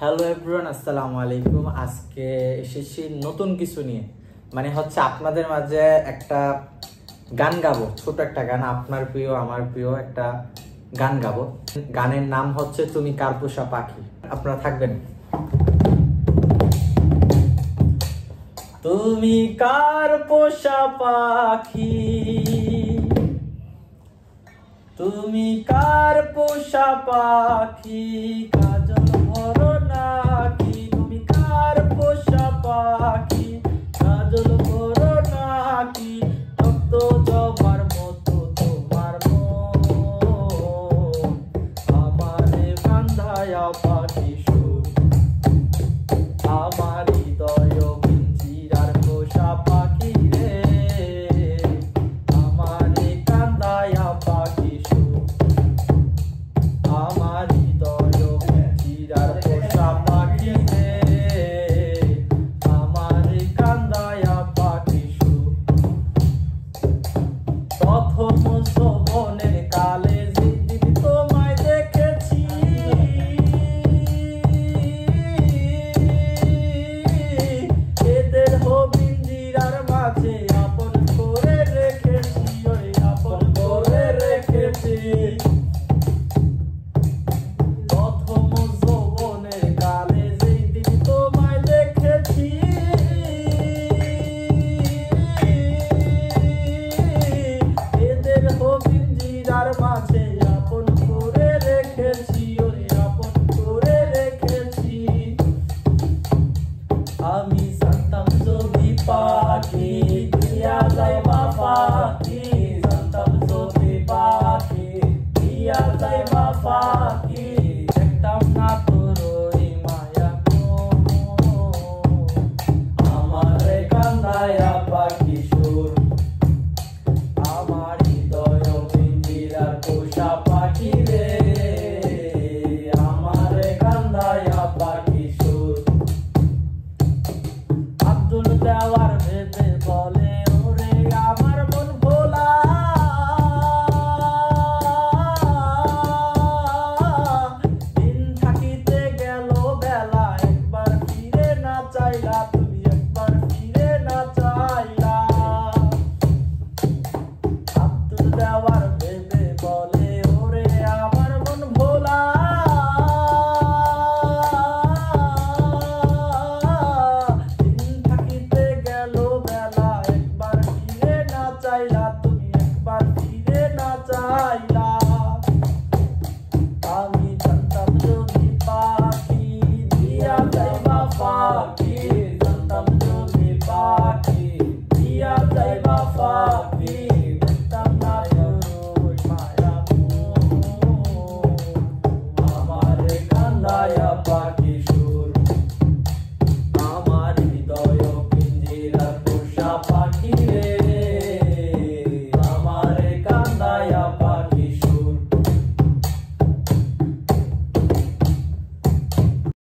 Hello everyone, আসসালামু আলাইকুম। আজকে এসেছি নতুন কিছু নিয়ে, মানে হচ্ছে আপনাদের মাঝে একটা গান গাবো, ছোট একটা গান, আপনার প্রিয় আমার প্রিয় একটা গান গাবো। গানের নাম হচ্ছে তুমি কার পোষা পাখি। আপনারা থাকবেন। তুমি কার পোষা পাখি, তুমি কার পোষা পাখি, কাজল ভরো নাকি। তুমি কার পোষা পাখি, কাজল ভরো নাকি। রক্ত জবার মতো তোমার মন, আমারে বান্ধায়া পাখি সুর। আমার হৃদয় পিঞ্জিরার পোষা পাখি রে, আমারে কান্দায়া পাখি সুর। আমার হৃদয় পিঞ্জিরার পোষা পাখি রে, আমারে কান্দায়া পাখি সুর। প্রথম যৌবনের কালে যেদিন তোমায় দেখেছি, এদের পিঞ্জিরার মাঝে আপন করে রেখেছি, ওই আপন করে রেখেছি। প্রথম যৌবনের কালে যেদিন তোমায় দেখেছি, এদের পিঞ্জিরার মাঝে আপন করে রেখেছি, ওই আপন করে রেখেছি। আমি জানতাম যদি পাখি দিয়া যাইবা পাখি, জানতাম যদি পাখি দিয়া যাইবা পাখি, দেখতাম না তোর ওই মায়া আমারে কান্দায়া পাখি সুর। আমার হৃদয় পিঞ্জিরার পোষা পাখি রে, আমারে কান্দায়া পাখি সুর। আব্দুল দেওয়ার ভেবে বলে ওরে আমার মন ভোলা, দিন থাকিতে গেল বেলা, একবার ফিরে না চাইলা তুমি, একবার ফিরে না চাইলা। আব্দুল দেওয়ার ভেবে বলে ওরে আমার মন ভোলা, দিন থাকিতে গেল বেলা, একবার ফিরে না চাইলা তুমি, একবার ফিরে না চাইলা। আমি জানতাম যদি পাখি দিয়া যাইবা পাখি, জানতাম যদি পাখি দিয়া যাইবা পাখি, দেখতাম না তোর মায়া আমারে কান্দায়া পাখি।